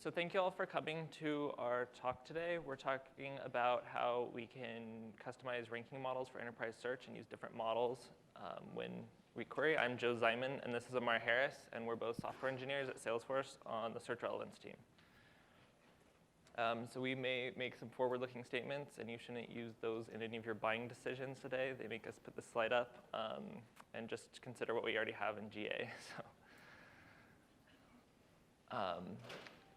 So thank you all for coming to our talk today. We're talking about how we can customize ranking models for enterprise search and use different models when we query. I'm Joe Zeimen, and this is Ammar Harris, and we're both software engineers at Salesforce on the Search Relevance team. So we may make some forward-looking statements, and you shouldn't use those in any of your buying decisions today. They make us put the slide up, and just consider what we already have in GA.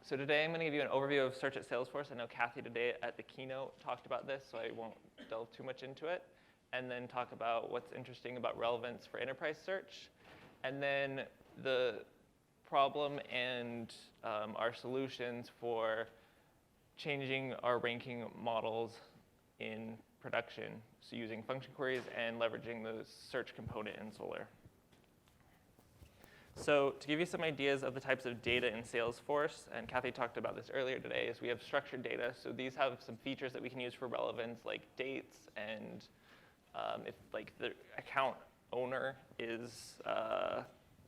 So today I'm going to give you an overview of search at Salesforce. I know Kathy today at the keynote talked about this, so I won't delve too much into it. And then talk about what's interesting about relevance for enterprise search. And then the problem and our solutions for changing our ranking models in production. So using function queries and leveraging the search component in Solr. So to give you some ideas of the types of data in Salesforce, and Kathy talked about this earlier today, is we have structured data. So these have some features that we can use for relevance, like dates, and if like the account owner is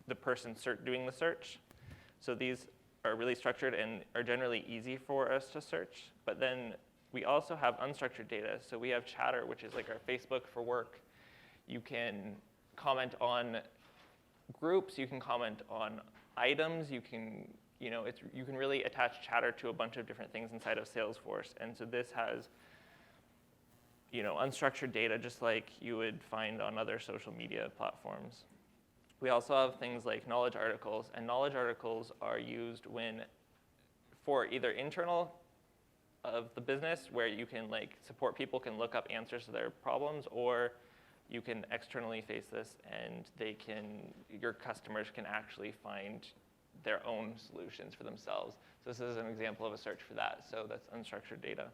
the person doing the search. So these are really structured and are generally easy for us to search. But then we also have unstructured data. So we have Chatter, which is like our Facebook for work. You can comment on groups, you can comment on items, you can really attach Chatter to a bunch of different things inside of Salesforce. And so this has unstructured data just like you would find on other social media platforms. We also have things like knowledge articles, and knowledge articles are used for either internal of the business, where you can support people can look up answers to their problems, or you can externally face this, and your customers can actually find their own solutions for themselves. So this is an example of a search for that. So that's unstructured data.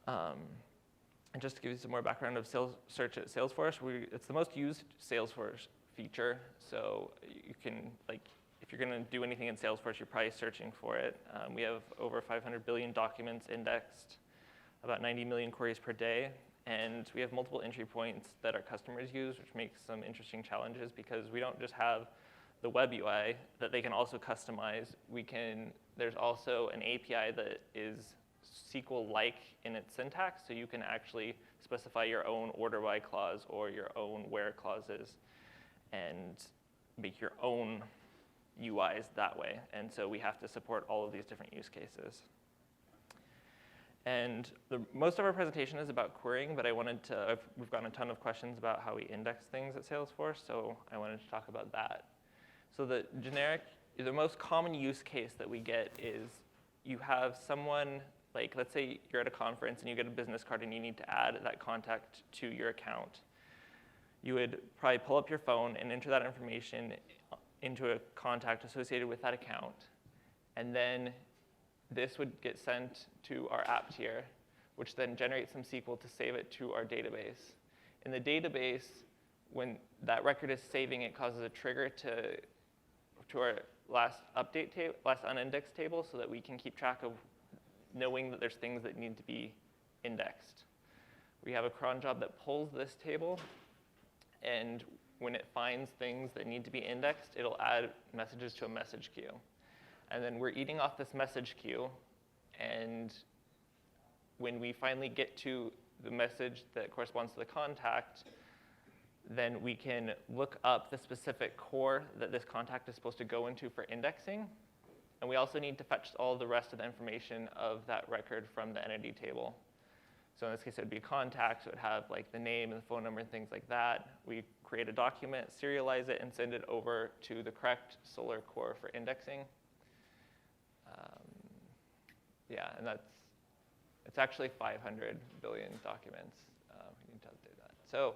And just to give you some more background of search at Salesforce, it's the most used Salesforce feature. So you can, if you're going to do anything in Salesforce, you're probably searching for it. We have over 500 billion documents indexed, about 90 million queries per day. And we have multiple entry points that our customers use, which makes some interesting challenges because we don't just have the web UI that they can also customize. There's also an API that is SQL-like in its syntax, so you can actually specify your own order by clause or your own where clauses and make your own UIs that way. And so we have to support all of these different use cases. And most of our presentation is about querying, but we've gotten a ton of questions about how we index things at Salesforce, so I wanted to talk about that. So the most common use case that we get is you have someone, let's say you're at a conference and you get a business card and you need to add that contact to your account. You would probably pull up your phone and enter that information into a contact associated with that account, and then this would get sent to our app tier, which then generates some SQL to save it to our database. In the database, when that record is saving, it causes a trigger to our last unindexed table so that we can keep track of knowing that there's things that need to be indexed. We have a cron job that pulls this table, and when it finds things that need to be indexed, it'll add messages to a message queue. And then we're eating off this message queue, and when we finally get to the message that corresponds to the contact, then we can look up the specific core that this contact is supposed to go into for indexing. And we also need to fetch all the rest of the information of that record from the entity table. So in this case, it would be a contact, so it would have the name and the phone number and things like that. We create a document, serialize it, and send it over to the correct Solr core for indexing. And it's actually 500 billion documents. We need to update that. So,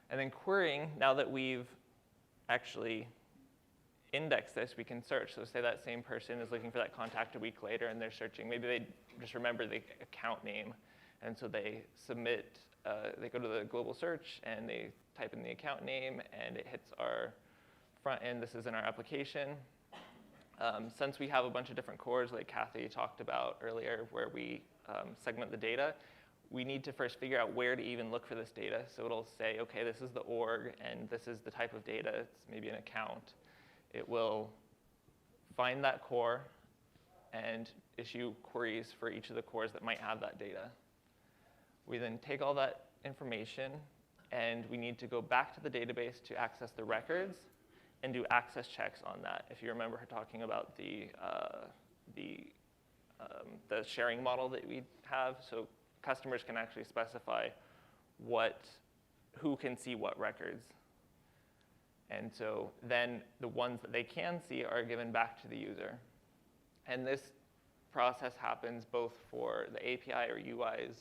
and then querying, now that we've actually indexed this, we can search. So say that same person is looking for that contact a week later and they're searching. Maybe they just remember the account name. And so they submit, they go to the global search and they type in the account name and it hits our front end. This is in our application. Since we have a bunch of different cores like Kathy talked about earlier where we segment the data, we need to first figure out where to even look for this data. So it'll say, okay, this is the org and this is the type of data. It's maybe an account. It will find that core, and issue queries for each of the cores that might have that data. We then take all that information, and we need to go back to the database to access the records and do access checks on that. If you remember her talking about the sharing model that we have, so customers can actually specify who can see what records. And so then the ones that they can see are given back to the user. And this process happens both for the API or UIs.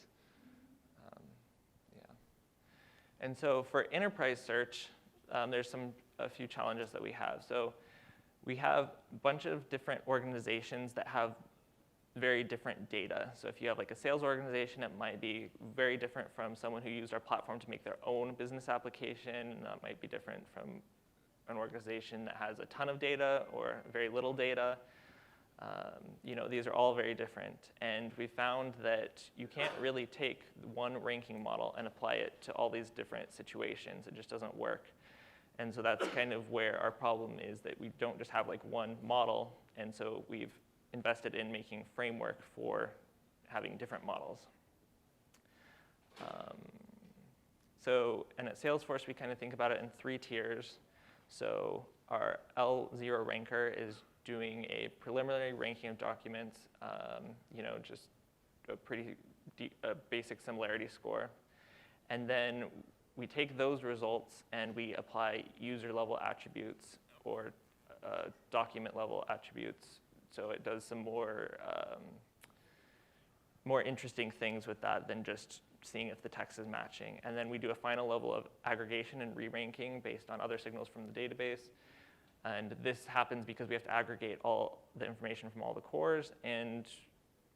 And so for enterprise search, there's a few challenges that we have. So we have a bunch of different organizations that have very different data. So if you have like a sales organization, it might be very different from someone who used our platform to make their own business application. And that might be different from an organization that has a ton of data or very little data. These are all very different. And we found that you can't really take one ranking model and apply it to all these different situations. It just doesn't work. And so that's kind of where our problem is, that we don't just have like one model. And so we've invested in making framework for having different models. And at Salesforce, we kind of think about it in 3 tiers. So our L0 ranker is doing a preliminary ranking of documents, just a pretty basic similarity score. And then we take those results and we apply user-level attributes or document-level attributes. So it does some more interesting things with that than just seeing if the text is matching. And then we do a final level of aggregation and re-ranking based on other signals from the database. And this happens because we have to aggregate all the information from all the cores, and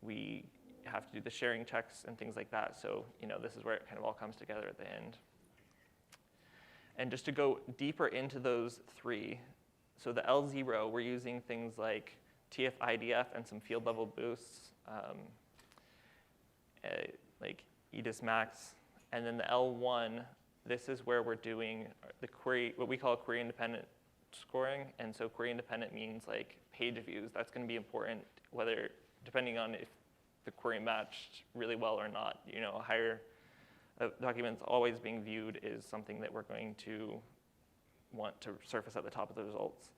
we have to do the sharing checks and things like that. So this is where it kind of all comes together at the end. And just to go deeper into those 3, so the L0, we're using things like tf-idf and some field level boosts, like edis max. And then the L1, this is where we're doing the query, what we call query independent scoring. And so query independent means like page views. That's going to be important, whether depending on if the query matched really well or not. A higher documents always being viewed is something that we're going to want to surface at the top of the results.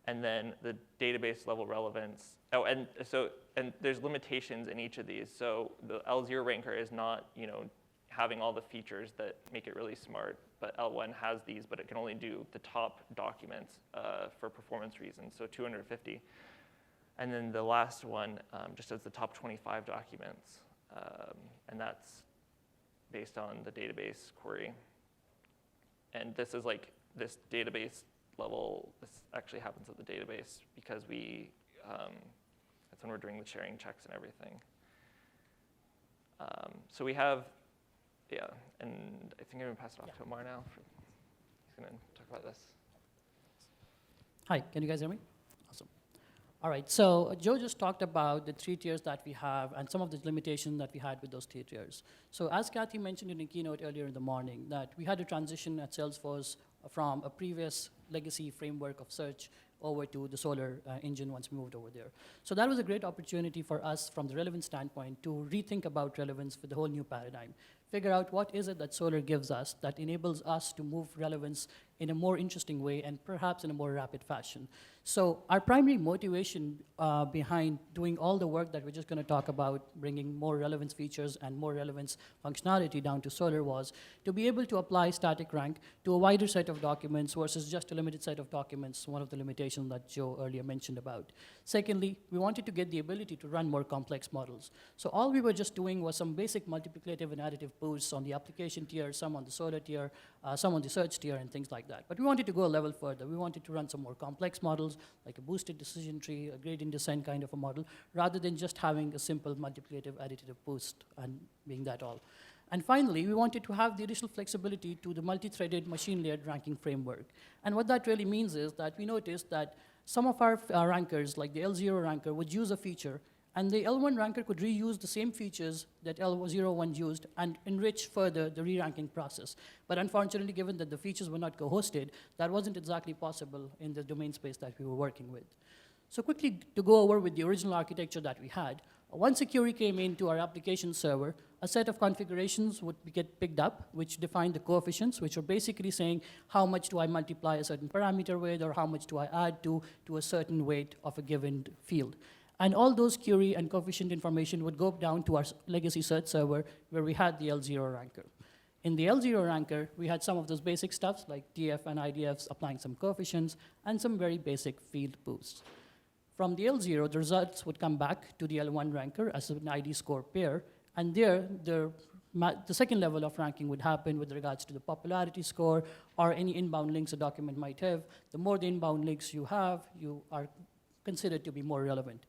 And then the database level relevance. Oh, and there's limitations in each of these. So the L0 ranker is not, having all the features that make it really smart. But L1 has these, but it can only do the top documents for performance reasons, so 250. And then the last one just does the top 25 documents. And that's based on the database query. And this is like this database level. This actually happens at the database because that's when we're doing the sharing checks and everything. So we have, and I think I'm going to pass it off to Ammar now. He's going to talk about this. Hi, can you guys hear me? Awesome. All right, so Joe just talked about the 3 tiers that we have and some of the limitations that we had with those 3 tiers. So as Kathy mentioned in a keynote earlier in the morning, that we had a transition at Salesforce from a previous legacy framework of search over to the Solr engine once we moved over there. So that was a great opportunity for us from the relevance standpoint to rethink about relevance for the whole new paradigm. Figure out what is it that Solr gives us that enables us to move relevance in a more interesting way and perhaps in a more rapid fashion. So our primary motivation behind doing all the work that we're just going to talk about, bringing more relevance features and more relevance functionality down to Solr, was to be able to apply static rank to a wider set of documents versus just a limited set of documents, one of the limitations that Joe earlier mentioned about. Secondly, we wanted to get the ability to run more complex models. So all we were just doing was some basic multiplicative and additive boosts on the application tier, some on the Solr tier, some on the search tier, and things like that. But we wanted to go a level further. We wanted to run some more complex models, like a boosted decision tree, a gradient descent kind of a model, rather than just having a simple multiplicative additive boost and being that all. And finally, we wanted to have the additional flexibility to the multi-threaded machine-layered ranking framework. And what that really means is that we noticed that some of our rankers, like the L0 ranker, would use a feature, and the L1 ranker could reuse the same features that L01 used and enrich further the re-ranking process. But unfortunately, given that the features were not co-hosted, that wasn't exactly possible in the domain space that we were working with. So quickly to go over with the original architecture that we had, once a query came into our application server, a set of configurations would get picked up, which defined the coefficients, which are basically saying how much do I multiply a certain parameter with, or how much do I add to a certain weight of a given field. And all those query and coefficient information would go down to our legacy search server, where we had the L0 ranker. In the L0 ranker, we had some of those basic stuffs like tf and idfs applying some coefficients and some very basic field boosts. From the L0, the results would come back to the L1 ranker as an ID score pair, and there, the second level of ranking would happen with regards to the popularity score or any inbound links a document might have. The more the inbound links you have, you are considered to be more relevant.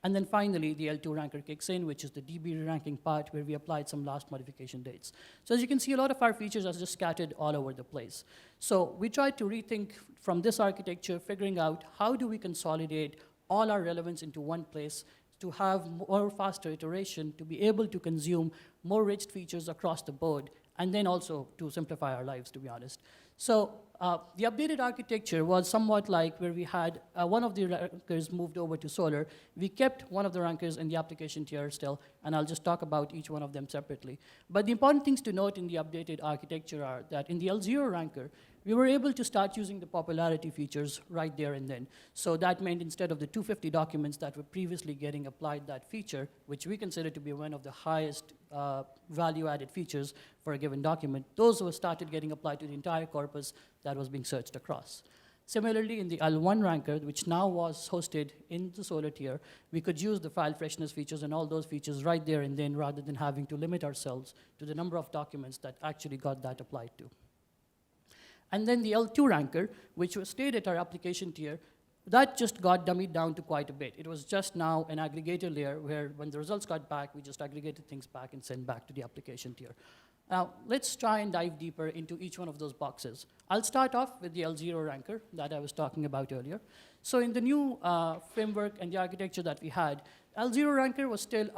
And then finally, the L2 ranker kicks in, which is the DB ranking part, where we applied some last modification dates. So as you can see, a lot of our features are just scattered all over the place. So we tried to rethink from this architecture, figuring out how do we consolidate all our relevance into one place to have more faster iteration, to be able to consume more rich features across the board, and then also to simplify our lives, to be honest. So the updated architecture was somewhat like where we had one of the rankers moved over to Solr. We kept one of the rankers in the application tier still, and I'll just talk about each one of them separately. But the important things to note in the updated architecture are that in the L0 ranker, we were able to start using the popularity features right there and then. So that meant instead of the 250 documents that were previously getting applied that feature, which we consider to be one of the highest value-added features for a given document, those were started getting applied to the entire corpus that was being searched across. Similarly, in the L1 ranker, which now was hosted in the Solr tier, we could use the file freshness features and all those features right there and then, rather than having to limit ourselves to the number of documents that actually got that applied to. And then the L2 ranker, which stayed at our application tier, that just got dummied down to quite a bit. It was just now an aggregator layer where when the results got back, we just aggregated things back and sent back to the application tier. Now, let's try and dive deeper into each one of those boxes. I'll start off with the L0 ranker that I was talking about earlier. So in the new framework and the architecture that we had, L0 ranker was still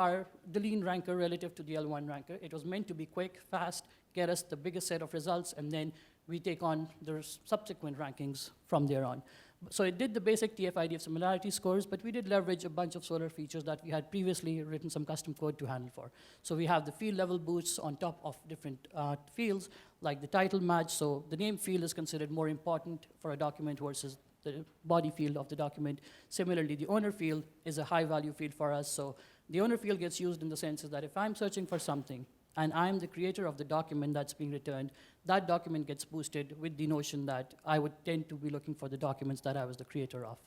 the lean ranker relative to the L1 ranker. It was meant to be quick, fast, get us the biggest set of results, and then we take on the subsequent rankings from there on. So it did the basic tf-idf similarity scores, but we did leverage a bunch of Solr features that we had previously written some custom code to handle for. So we have the field level boosts on top of different fields, like the title match. So the name field is considered more important for a document versus the body field of the document. Similarly, the owner field is a high value field for us. So the owner field gets used in the sense that if I'm searching for something, and I'm the creator of the document that's being returned, that document gets boosted with the notion that I would tend to be looking for the documents that I was the creator of.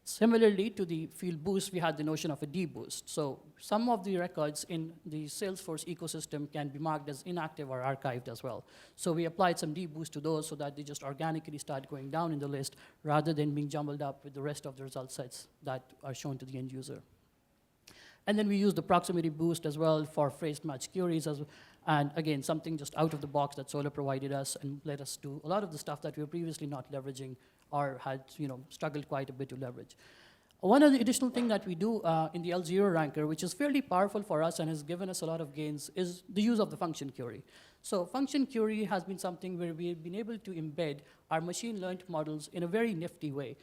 Similarly to the field boost, we had the notion of a deboost. So some of the records in the Salesforce ecosystem can be marked as inactive or archived as well. So we applied some deboost to those so that they just organically start going down in the list rather than being jumbled up with the rest of the result sets that are shown to the end user. And then we use the proximity boost as well for phrase match queries, and again, something just out of the box that Solr provided us and let us do a lot of the stuff that we were previously not leveraging or had struggled quite a bit to leverage. One of the additional thing that we do in the L0 ranker, which is fairly powerful for us and has given us a lot of gains, is the use of the function query. So function query has been something where we've been able to embed our machine learned models in a very nifty way.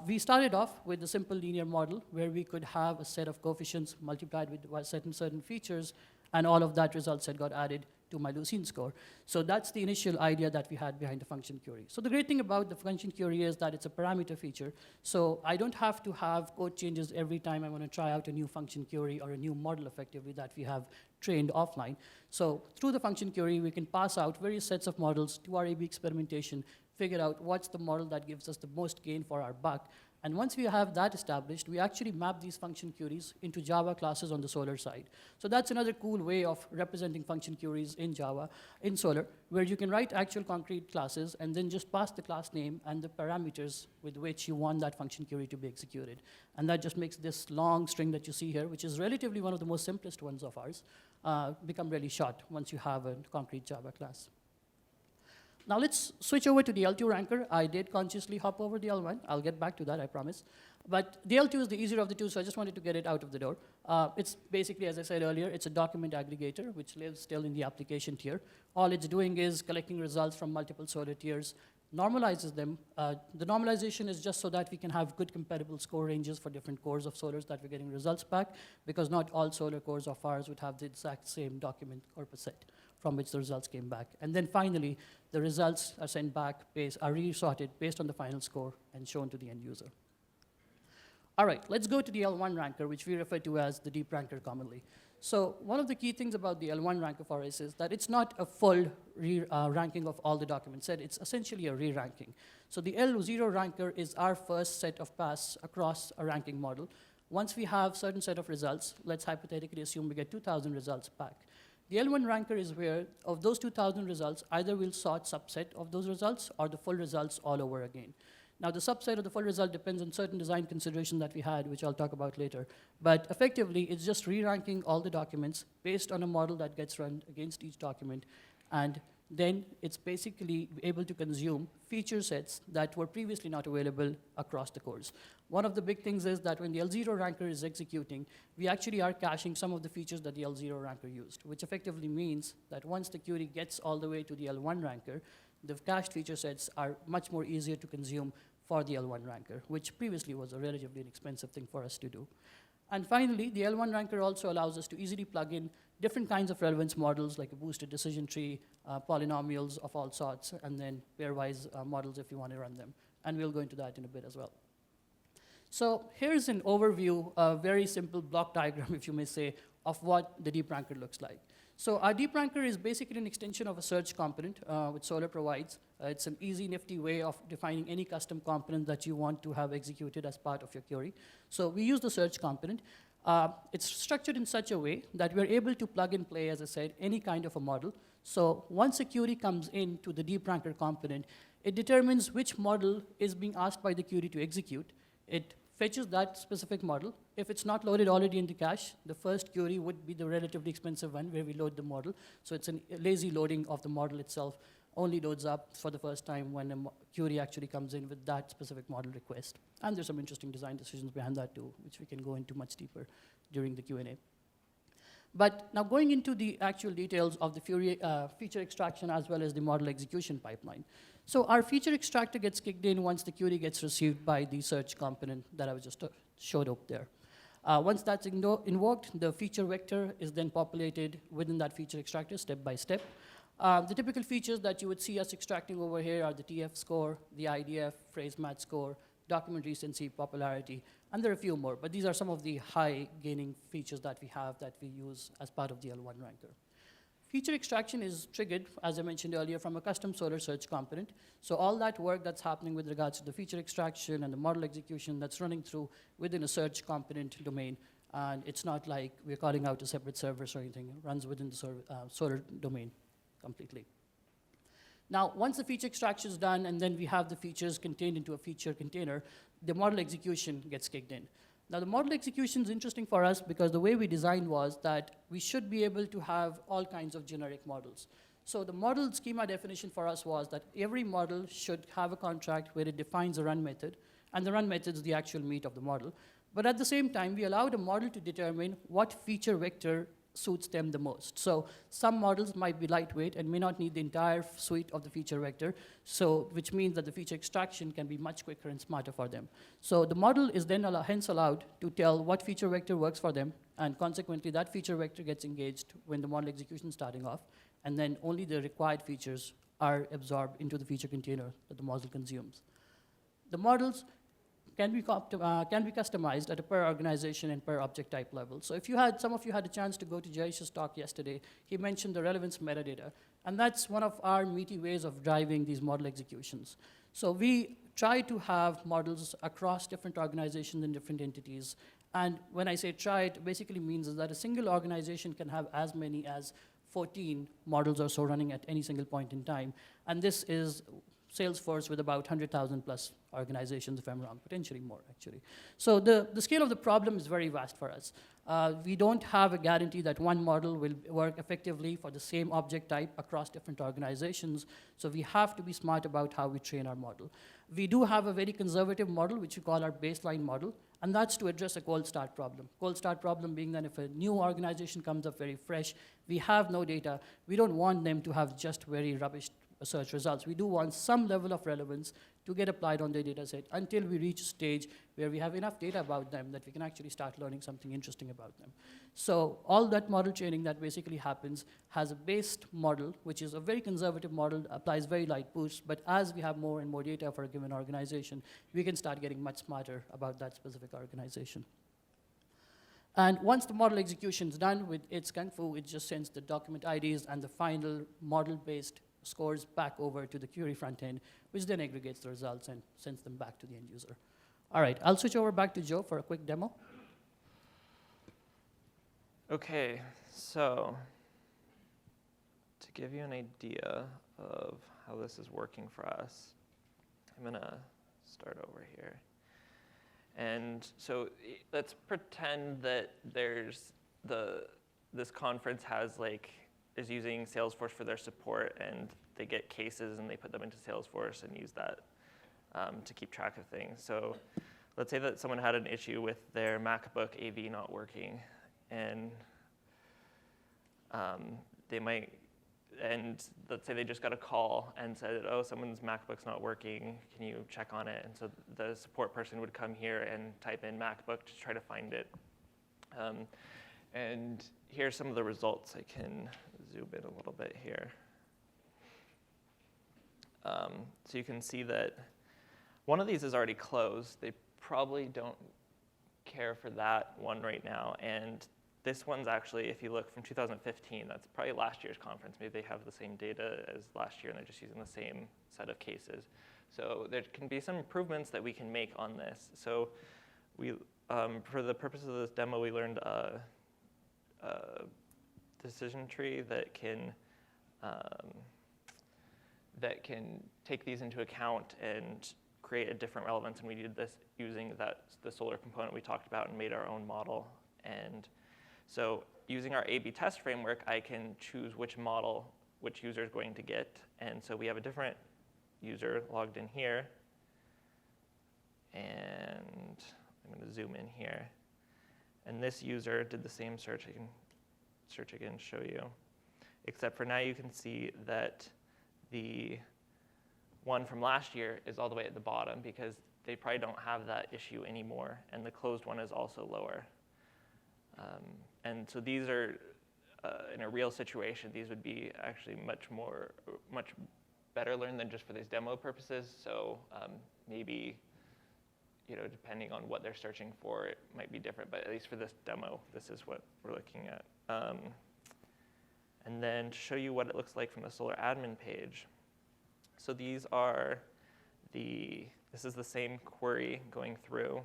We started off with a simple linear model where we could have a set of coefficients multiplied with certain features, and all of that result set got added to my lucene score. So that's the initial idea that we had behind the function query. So the great thing about the function query is that it's a parameter feature. So I don't have to have code changes every time I want to try out a new function query or a new model effectively that we have trained offline. So through the function query, we can pass out various sets of models to our A/B experimentation, figure out what's the model that gives us the most gain for our buck. And once we have that established, we actually map these function queries into Java classes on the Solr side. So that's another cool way of representing function queries in Java, in Solr, where you can write actual concrete classes and then just pass the class name and the parameters with which you want that function query to be executed. And that just makes this long string that you see here, which is relatively one of the most simplest ones of ours, become really short once you have a concrete Java class. Now let's switch over to the L2 ranker. I did consciously hop over the L1. I'll get back to that, I promise. But the L2 is the easier of the two, so I just wanted to get it out of the door. It's basically, as I said earlier, it's a document aggregator, which lives still in the application tier. All it's doing is collecting results from multiple Solr tiers, normalizes them. The normalization is just so that we can have good compatible score ranges for different cores of Solrs that we're getting results back, because not all Solr cores of ours would have the exact same document corpus set from which the results came back. And then finally, the results are sent back, are resorted based on the final score and shown to the end user. All right, let's go to the L1 ranker, which we refer to as the deep ranker commonly. So one of the key things about the L1 ranker for us is that it's not a full ranking of all the documents set. It's essentially a re-ranking. So the L0 ranker is our first set of pass across a ranking model. Once we have a certain set of results, let's hypothetically assume we get 2,000 results back. The L1 ranker is where, of those 2,000 results, either we'll sort subset of those results or the full results all over again. Now, the subset of the full result depends on certain design consideration that we had, which I'll talk about later. But effectively, it's just re-ranking all the documents based on a model that gets run against each document. And then it's basically able to consume feature sets that were previously not available across the cores. One of the big things is that when the L0 ranker is executing, we actually are caching some of the features that the L0 ranker used, which effectively means that once the query gets all the way to the L1 ranker, the cached feature sets are much more easier to consume for the L1 ranker, which previously was a relatively inexpensive thing for us to do. And finally, the L1 ranker also allows us to easily plug in different kinds of relevance models, like a boosted decision tree, polynomials of all sorts, and then pairwise models if you want to run them. And we'll go into that in a bit as well. So here's an overview, a very simple block diagram, if you may say, of what the deep ranker looks like. So our deep ranker is basically an extension of a search component, which Solr provides. It's an easy, nifty way of defining any custom component that you want to have executed as part of your query. So we use the search component. It's structured in such a way that we're able to plug and play, as I said, any kind of a model. So once a query comes into the deep ranker component, it determines which model is being asked by the query to execute. It fetches that specific model. If it's not loaded already in the cache, the first query would be the relatively expensive one where we load the model. So it's a lazy loading of the model itself, only loads up for the first time when a query actually comes in with that specific model request. And there's some interesting design decisions behind that too, which we can go into much deeper during the Q&A. But now going into the actual details of the feature extraction as well as the model execution pipeline. So our feature extractor gets kicked in once the query gets received by the search component that I was just showed up there. Once that's invoked, the feature vector is then populated within that feature extractor step by step. The typical features that you would see us extracting over here are the TF score, the IDF, phrase match score, document recency, popularity, and there are a few more, but these are some of the high gaining features that we have that we use as part of the L1 ranker. Feature extraction is triggered, as I mentioned earlier, from a custom Solr Search component. So all that work that's happening with regards to the feature extraction and the model execution that's running through within a search component domain. And it's not like we're calling out a separate service or anything. It runs within the Solr domain completely. Now, once the feature extraction is done and then we have the features contained into a feature container, the model execution gets kicked in. Now, the model execution is interesting for us because the way we designed was that we should be able to have all kinds of generic models. So the model schema definition for us was that every model should have a contract where it defines a run method, and the run method is the actual meat of the model. But at the same time, we allowed a model to determine what feature vector suits them the most. So some models might be lightweight and may not need the entire suite of the feature vector, so which means that the feature extraction can be much quicker and smarter for them. So the model is then hence allowed to tell what feature vector works for them, and consequently that feature vector gets engaged when the model execution is starting off, and then only the required features are absorbed into the feature container that the model consumes. The models can be customized at a per organization and per object type level. So if some of you had a chance to go to Jayesh's talk yesterday, he mentioned the relevance metadata. And that's one of our meaty ways of driving these model executions. So we try to have models across different organizations and different entities. And when I say try, it basically means is that a single organization can have as many as 14 models or so running at any single point in time. And this is Salesforce with about 100,000 plus organizations, if I'm wrong, potentially more, actually. So the scale of the problem is very vast for us. We don't have a guarantee that one model will work effectively for the same object type across different organizations, so we have to be smart about how we train our model. We do have a very conservative model, which we call our baseline model, and that's to address a cold start problem. Cold start problem being that if a new organization comes up very fresh, we have no data, we don't want them to have just very rubbish search results. We do want some level of relevance to get applied on the data set until we reach a stage where we have enough data about them that we can actually start learning something interesting about them. So all that model training that basically happens has a based model, which is a very conservative model, applies very light boosts, but as we have more and more data for a given organization, we can start getting much smarter about that specific organization. And once the model execution is done with its kung fu, it just sends the document IDs and the final model-based scores back over to the query front end, which then aggregates the results and sends them back to the end user. All right, I'll switch over back to Joe for a quick demo. Okay, so to give you an idea of how this is working for us, I'm going to start over here. And so let's pretend that this conference is using Salesforce for their support, and they get cases and they put them into Salesforce and use that to keep track of things. So let's say that someone had an issue with their MacBook AV not working, and let's say they just got a call and said, oh, someone's MacBook's not working, can you check on it? And so the support person would come here and type in MacBook to try to find it. And here's some of the results. I can zoom in a little bit here. So you can see that one of these is already closed. They probably don't care for that one right now. And this one's actually, if you look from 2015, that's probably last year's conference. Maybe they have the same data as last year and they're just using the same set of cases. So there can be some improvements that we can make on this. So we, for the purpose of this demo, we learned a decision tree that can take these into account and create a different relevance. And we did this using the Solr component we talked about and made our own model. And so using our A/B test framework, I can choose which model which user is going to get. And so we have a different user logged in here. And I'm going to zoom in here. And this user did the same search. I can search again, show you. Except for now you can see that the one from last year is all the way at the bottom because they probably don't have that issue anymore. And the closed one is also lower. And so these are, in a real situation, these would be actually much better learned than just for these demo purposes. So maybe, depending on what they're searching for, it might be different. But at least for this demo, this is what we're looking at. And then to show you what it looks like from the Solr admin page. So these are this is the same query going through.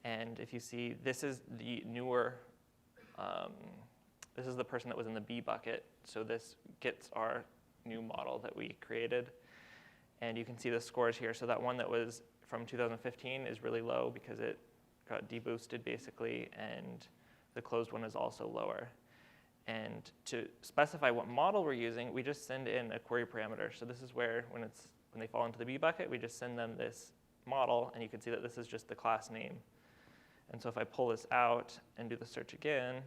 And if you see, this is the newer, this is the person that was in the B bucket. So this gets our new model that we created. And you can see the scores here. So that one that was from 2015 is really low because it got deboosted basically. And the closed one is also lower. And to specify what model we're using, we just send in a query parameter. So this is where, when they fall into the B bucket, we just send them this model. And you can see that this is just the class name. And so if I pull this out and do the search again,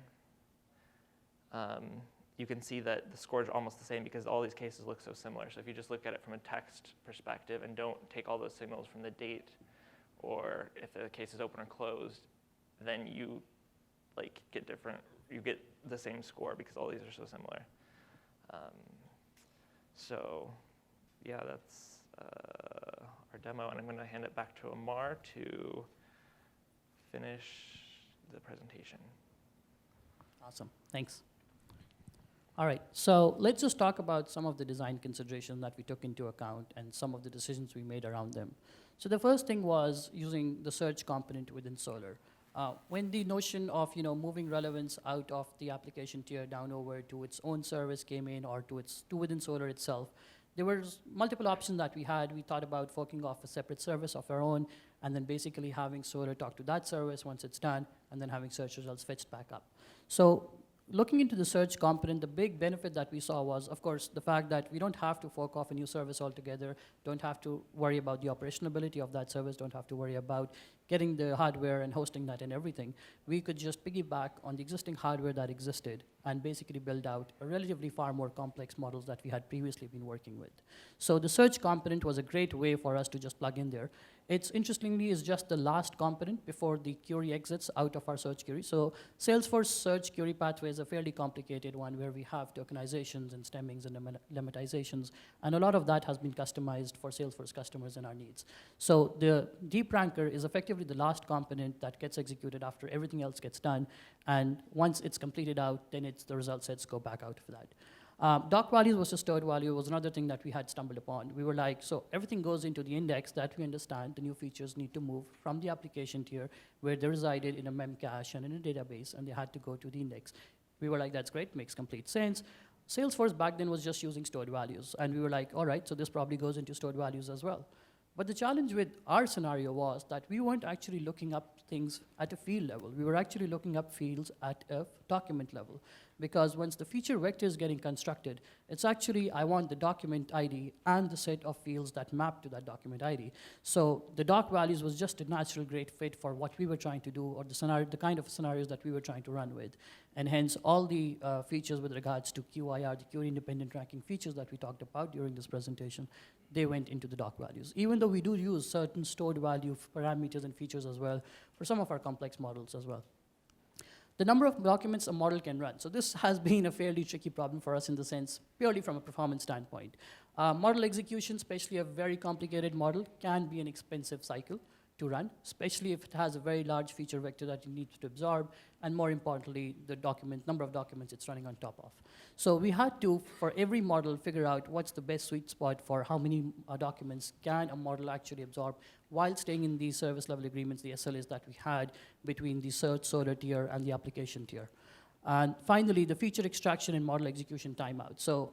you can see that the scores are almost the same because all these cases look so similar. So if you just look at it from a text perspective and don't take all those signals from the date or if the case is open or closed, then you get the same score because all these are so similar. So yeah, that's our demo. And I'm going to hand it back to Ammar to finish the presentation. Awesome, thanks. All right, so let's just talk about some of the design considerations that we took into account and some of the decisions we made around them. So the first thing was using the search component within Solr. When the notion of moving relevance out of the application tier down over to its own service came in or to within Solr itself, there were multiple options that we had. We thought about forking off a separate service of our own and then basically having Solr talk to that service once it's done and then having search results fetched back up. So looking into the search component, the big benefit that we saw was, of course, the fact that we don't have to fork off a new service altogether, don't have to worry about the operationability of that service, don't have to worry about getting the hardware and hosting that and everything, we could just piggyback on the existing hardware that existed and basically build out a relatively far more complex models that we had previously been working with. So the search component was a great way for us to just plug in there. It's interestingly is just the last component before the query exits out of our search query. So Salesforce Search query pathway is a fairly complicated one where we have tokenizations and stemmings and lemmatizations, and a lot of that has been customized for Salesforce customers and our needs. So the deep ranker is effectively the last component that gets executed after everything else gets done, and once it's completed out, then the result sets go back out for that. Doc values versus stored value was another thing that we had stumbled upon. We were like, so everything goes into the index that we understand the new features need to move from the application tier where they resided in a mem cache and in a database, and they had to go to the index. We were like, that's great, makes complete sense. Salesforce back then was just using stored values, and we were like, all right, so this probably goes into stored values as well. But the challenge with our scenario was that we weren't actually looking up things at a field level. We were actually looking up fields at a document level. Because once the feature vector is getting constructed, it's actually, I want the document ID and the set of fields that map to that document ID. So the doc values was just a natural great fit for what we were trying to do, or the kind of scenarios that we were trying to run with. And hence, all the features with regards to QIR, the query independent ranking features that we talked about during this presentation, they went into the doc values. Even though we do use certain stored value parameters and features as well for some of our complex models as well. The number of documents a model can run. So this has been a fairly tricky problem for us in the sense, purely from a performance standpoint. Model execution, especially a very complicated model, can be an expensive cycle to run, especially if it has a very large feature vector that you need to absorb, and more importantly, the number of documents it's running on top of. So we had to, for every model, figure out what's the best sweet spot for how many documents can a model actually absorb while staying in the service level agreements, the SLAs that we had between the search, Solr tier, and the application tier. And finally, the feature extraction and model execution timeout. So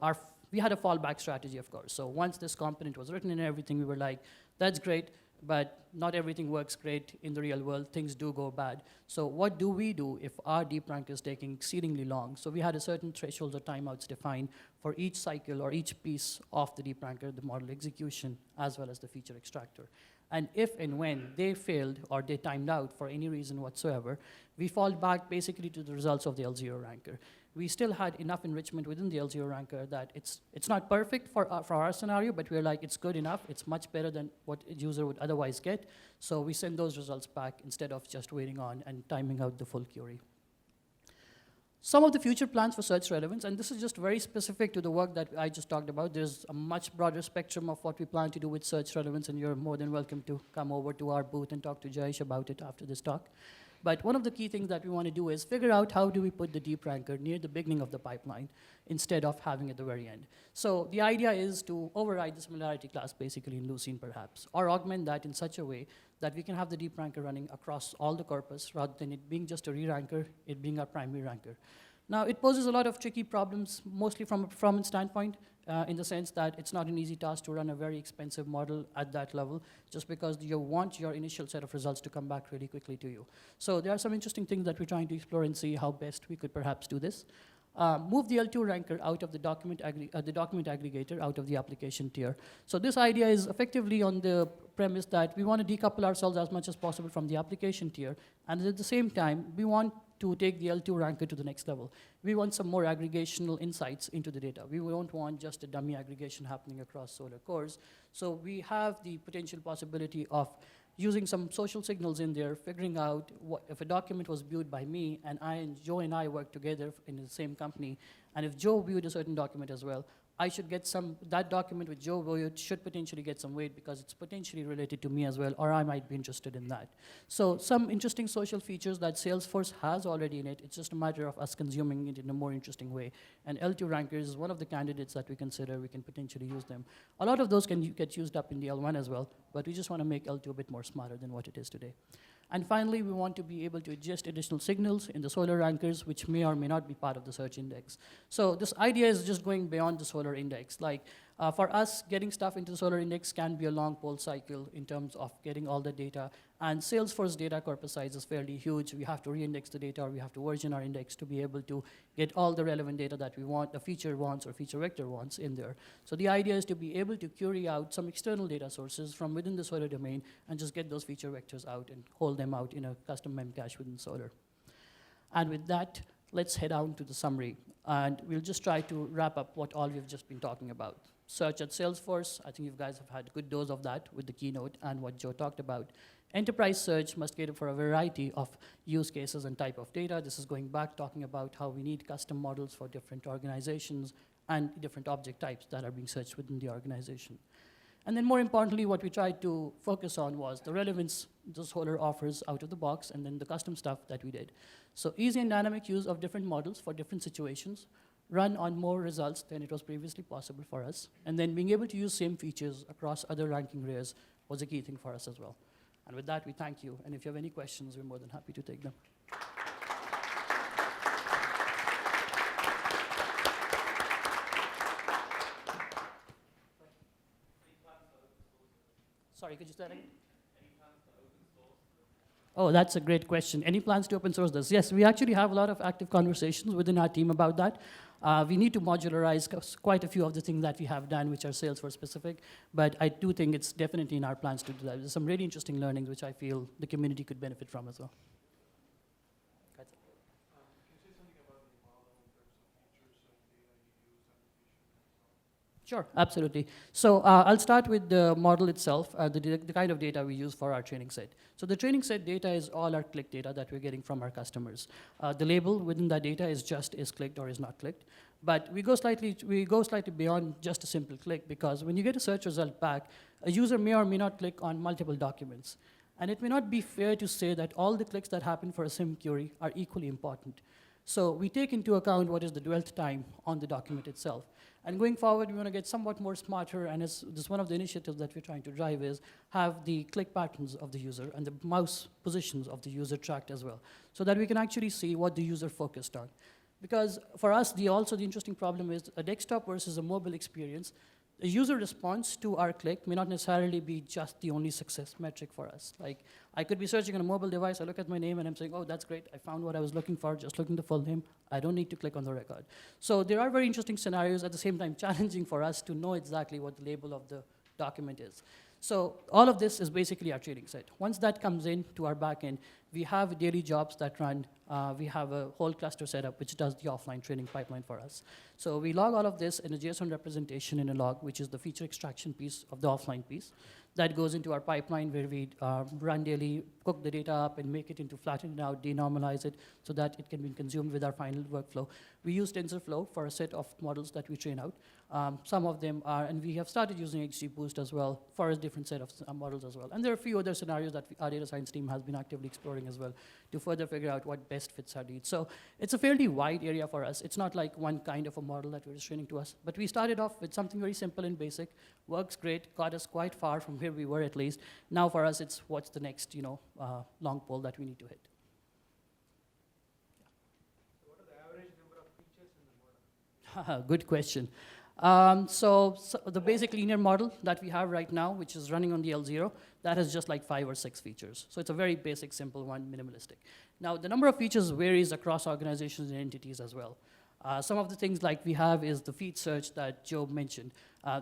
we had a fallback strategy, of course. So once this component was written and everything, we were like, that's great, but not everything works great in the real world. Things do go bad. So what do we do if our deep rank is taking exceedingly long? So we had a certain thresholds or timeouts defined for each cycle or each piece of the deep ranker, the model execution, as well as the feature extractor. And if and when they failed or they timed out for any reason whatsoever, we fall back basically to the results of the L0 ranker. We still had enough enrichment within the L0 ranker that it's not perfect for our scenario, but we're like, it's good enough. It's much better than what a user would otherwise get. So we send those results back instead of just waiting on and timing out the full query. Some of the future plans for search relevance, and this is just very specific to the work that I just talked about. There's a much broader spectrum of what we plan to do with search relevance, and you're more than welcome to come over to our booth and talk to Jayesh about it after this talk. But one of the key things that we want to do is figure out how do we put the deep ranker near the beginning of the pipeline instead of having it at the very end. So the idea is to override the similarity class basically in Lucene perhaps, or augment that in such a way that we can have the deep ranker running across all the corpus rather than it being just a re-ranker, it being our primary ranker. Now, it poses a lot of tricky problems, mostly from a performance standpoint, in the sense that it's not an easy task to run a very expensive model at that level, just because you want your initial set of results to come back really quickly to you. So there are some interesting things that we're trying to explore and see how best we could perhaps do this. Move the L2 ranker out of the document aggregator out of the application tier. So this idea is effectively on the premise that we want to decouple ourselves as much as possible from the application tier, and at the same time, we want to take the L2 ranker to the next level. We want some more aggregational insights into the data. We don't want just a dummy aggregation happening across Solr cores. So we have the potential possibility of using some social signals in there, figuring out if a document was viewed by me, and Joe and I work together in the same company, and if Joe viewed a certain document as well, I should get that document with Joe viewed should potentially get some weight because it's potentially related to me as well, or I might be interested in that. So some interesting social features that Salesforce has already in it. It's just a matter of us consuming it in a more interesting way. And L2 rankers is one of the candidates that we consider we can potentially use them. A lot of those can get used up in the L1 as well, but we just want to make L2 a bit more smarter than what it is today. And finally, we want to be able to adjust additional signals in the Solr rankers, which may or may not be part of the search index. So this idea is just going beyond the Solr index. Like for us, getting stuff into the Solr index can be a long poll cycle in terms of getting all the data And Salesforce data corpus size is fairly huge. We have to reindex the data, or we have to version our index to be able to get all the relevant data that we want, the feature wants or feature vector wants in there. So the idea is to be able to query out some external data sources from within the Solr domain and just get those feature vectors out and hold them out in a custom memcache within Solr. And with that, let's head on to the summary. And we'll just try to wrap up what all we've just been talking about. Search at Salesforce, I think you guys have had a good dose of that with the keynote and what Joe talked about. Enterprise search must cater for a variety of use cases and type of data. This is going back talking about how we need custom models for different organizations and different object types that are being searched within the organization. And then more importantly, what we tried to focus on was the relevance the Solr offers out of the box, and then the custom stuff that we did. So easy and dynamic use of different models for different situations, run on more results than it was previously possible for us, and then being able to use same features across other ranking layers was a key thing for us as well. And with that, we thank you. And if you have any questions, we're more than happy to take them. Sorry, could you say that again? Oh, that's a great question. Any plans to open source this? Yes, we actually have a lot of active conversations within our team about that. We need to modularize quite a few of the things that we have done, which are Salesforce specific, but I do think it's definitely in our plans to do that. There's some really interesting learnings which I feel the community could benefit from as well. Can you say something about the model in terms of features and data you use, application, and so on? Sure, absolutely. So I'll start with the model itself, the kind of data we use for our training set. So the training set data is all our click data that we're getting from our customers. The label within that data is just is clicked or is not clicked. But we go slightly beyond just a simple click, because when you get a search result back, a user may or may not click on multiple documents. And it may not be fair to say that all the clicks that happen for a sim query are equally important. So we take into account what is the dwell time on the document itself. And going forward, we want to get somewhat more smarter, and this is one of the initiatives that we're trying to drive is have the click patterns of the user and the mouse positions of the user tracked as well, so that we can actually see what the user focused on. Because for us, the interesting problem is a desktop versus a mobile experience. The user response to our click may not necessarily be just the only success metric for us. Like, I could be searching on a mobile device, I look at my name and I'm saying, oh, that's great, I found what I was looking for, just looking the full name, I don't need to click on the record. So there are very interesting scenarios, at the same time challenging for us to know exactly what the label of the document is. So all of this is basically our training set. Once that comes in to our backend, we have daily jobs that run. We have a whole cluster set up which does the offline training pipeline for us. So we log all of this in a JSON representation in a log, which is the feature extraction piece of the offline piece. That goes into our pipeline where we run daily, cook the data up, and make it into flatten it out, denormalize it, so that it can be consumed with our final workflow. We use Tensorflow for a set of models that we train out. Some of them are, and we have started using XGBoost as well for a different set of models as well. And there are a few other scenarios that our data science team has been actively exploring as well to further figure out what best fits our needs. So it's a fairly wide area for us. It's not like one kind of a model that we're just training to us. But we started off with something very simple and basic, works great, got us quite far from where we were at least. Now for us, it's what's the next long pole that we need to hit. So what are the average number of features in the model? Good question. So the basic linear model that we have right now, which is running on the L0, that has just like 5 or 6 features. So it's a very basic, simple one, minimalistic. Now, the number of features varies across organizations and entities as well. Some of the things like we have is the feed search that Joe mentioned.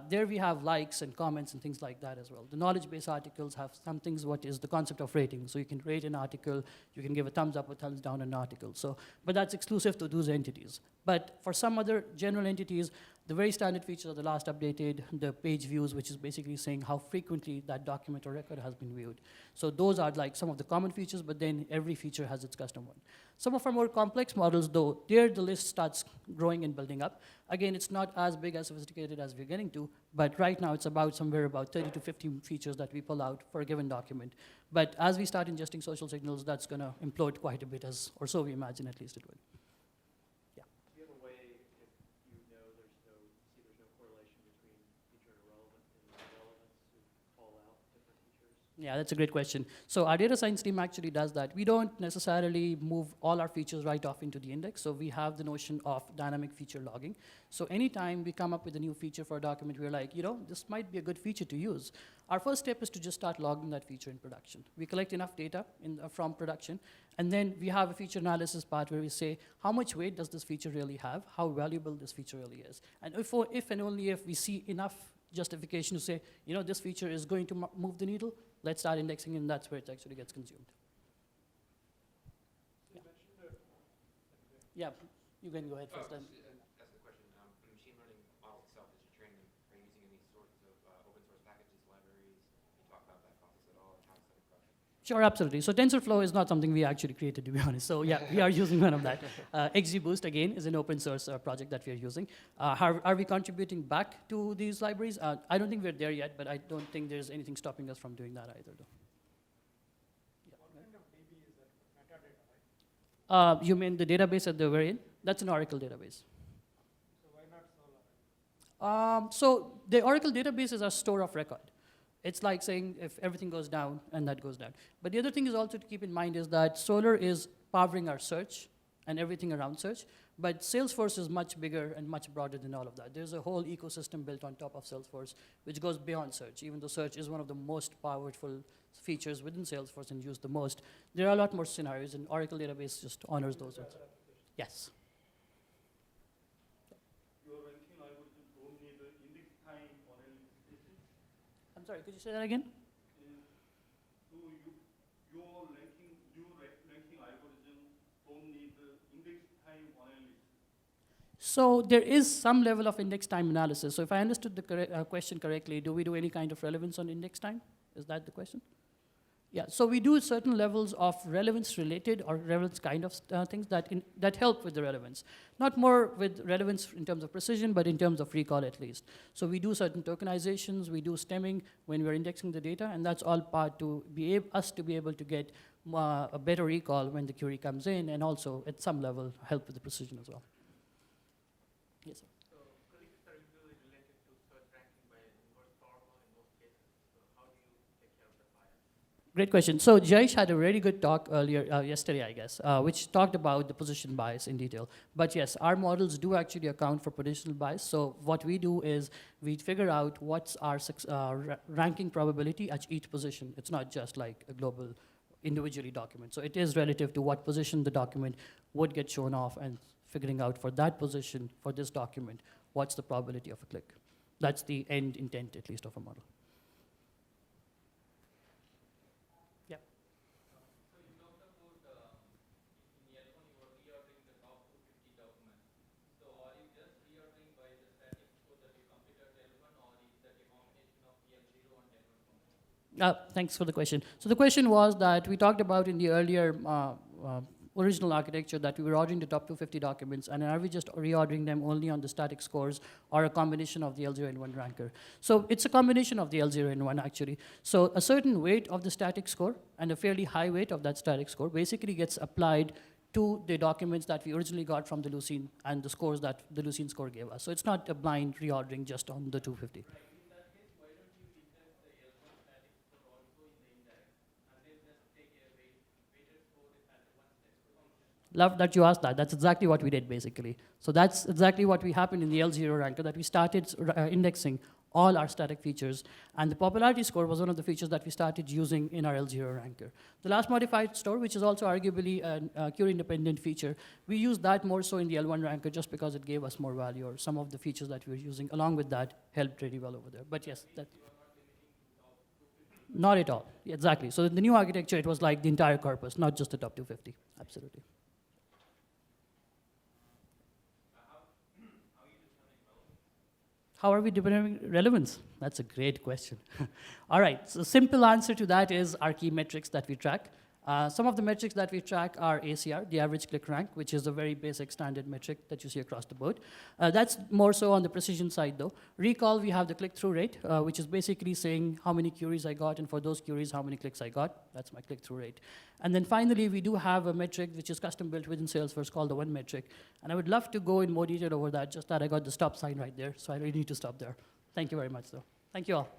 There we have likes and comments and things like that as well. The knowledge base articles have some things, what is the concept of rating. So you can rate an article, you can give a thumbs up or thumbs down an article. So, but that's exclusive to those entities. But for some other general entities, the very standard features are the last updated, the page views, which is basically saying how frequently that document or record has been viewed. So those are like some of the common features, but then every feature has its custom one. Some of our more complex models, though, there the list starts growing and building up. Again, it's not as big, as sophisticated as we're getting to, but right now it's about somewhere about 30 to 50 features that we pull out for a given document. But as we start ingesting social signals, that's going to implode quite a bit, or so we imagine at least it would. Do you have a way, if you know there's no correlation between feature and relevance to call out different features? Yeah, that's a great question. So our data science team actually does that. We don't necessarily move all our features right off into the index. So we have the notion of dynamic feature logging. So anytime we come up with a new feature for a document, we're like, this might be a good feature to use. Our first step is to just start logging that feature in production. We collect enough data from production, and then we have a feature analysis part where we say, how much weight does this feature really have? How valuable this feature really is? And if and only if we see enough justification to say, this feature is going to move the needle, let's start indexing, and that's where it actually gets consumed. You mentioned that. Yeah, you can go ahead first. Just ask a question. For the machine learning model itself, as you train them, are you using any sorts of open source packages, libraries? Can you talk about that process at all, and how it's set across? Sure, absolutely. So TensorFlow is not something we actually created, to be honest. So yeah, we are using one of that. XGBoost, again, is an open source project that we are using. Are we contributing back to these libraries? I don't think we're there yet, but I don't think there's anything stopping us from doing that either, though. Yeah. What kind of DB is that? Metadata, right? You mean the database at the very end? That's an Oracle database. So why not Solr? So the Oracle database is our store of record. It's like saying if everything goes down, and that goes down. But the other thing is also to keep in mind is that Solr is powering our search and everything around search, but Salesforce is much bigger and much broader than all of that. There's a whole ecosystem built on top of Salesforce, which goes beyond search. Even though search is one of the most powerful features within Salesforce and used the most, there are a lot more scenarios, and Oracle database just honors those ones. Yes. Your ranking algorithm don't need the index time analysis. I'm sorry, could you say that again? So your ranking algorithm don't need the index time analysis. So there is some level of index time analysis. So if I understood the question correctly, do we do any kind of relevance on index time? Is that the question? Yeah, so we do certain levels of relevance-related or relevance kind of things that help with the relevance. Not more with relevance in terms of precision, but in terms of recall at least. So we do certain tokenizations, we do stemming when we're indexing the data, and that's all part to be us to be able to get a better recall when the query comes in, and also at some level help with the precision as well. Yes, sir. So predictors are usually related to search ranking by inverse normal in most cases. So how do you take care of that bias? Great question. So Jayesh had a very good talk earlier, yesterday, I guess, which talked about the position bias in detail. But yes, our models do actually account for positional bias. So what we do is we figure out what's our ranking probability at each position. It's not just like a global individually document. So it is relative to what position the document would get shown off, and figuring out for that position, for this document, what's the probability of a click. That's the end intent, at least, of a model. Yeah. So you talked about, in L1 you were reordering the top 250 documents. So are you just reordering by the static score that you computed L1, or is that a combination of L0 and L1? Thanks for the question. So the question was that we talked about in the earlier original architecture that we were ordering the top 250 documents, and are we just reordering them only on the static scores, or a combination of the L0 and 1 ranker? So it's a combination of the L0 and 1, actually. So a certain weight of the static score and a fairly high weight of that static score basically gets applied to the documents that we originally got from the lucene and the scores that the lucene score gave us. So it's not a blind reordering just on the 250. Right. In that case, why don't you index the L1 static score also in the index, and then just take a weighted score as a one-step function? Love that you asked that. That's exactly what we did, basically. So that's exactly what happened in the L0 ranker, that we started indexing all our static features. And the popularity score was one of the features that we started using in our L0 ranker. The last modified store, which is also arguably a query-independent feature, we used that more so in the L1 ranker just because it gave us more value, or some of the features that we were using along with that helped really well over there. But yes, that. Not at all. Yeah, exactly. So in the new architecture, it was like the entire corpus, not just the top 250. Absolutely. How are we determining relevance? That's a great question. All right, so simple answer to that is our key metrics that we track. Some of the metrics that we track are ACR, the average click rank, which is a very basic standard metric that you see across the board. That's more so on the precision side, though. Recall, we have the click-through rate, which is basically saying how many queries I got, and for those queries, how many clicks I got. That's my click-through rate. And then finally, we do have a metric which is custom-built within Salesforce called the one metric. And I would love to go in more detail over that, just that I got the stop sign right there, so I really need to stop there. Thank you very much, though. Thank you all.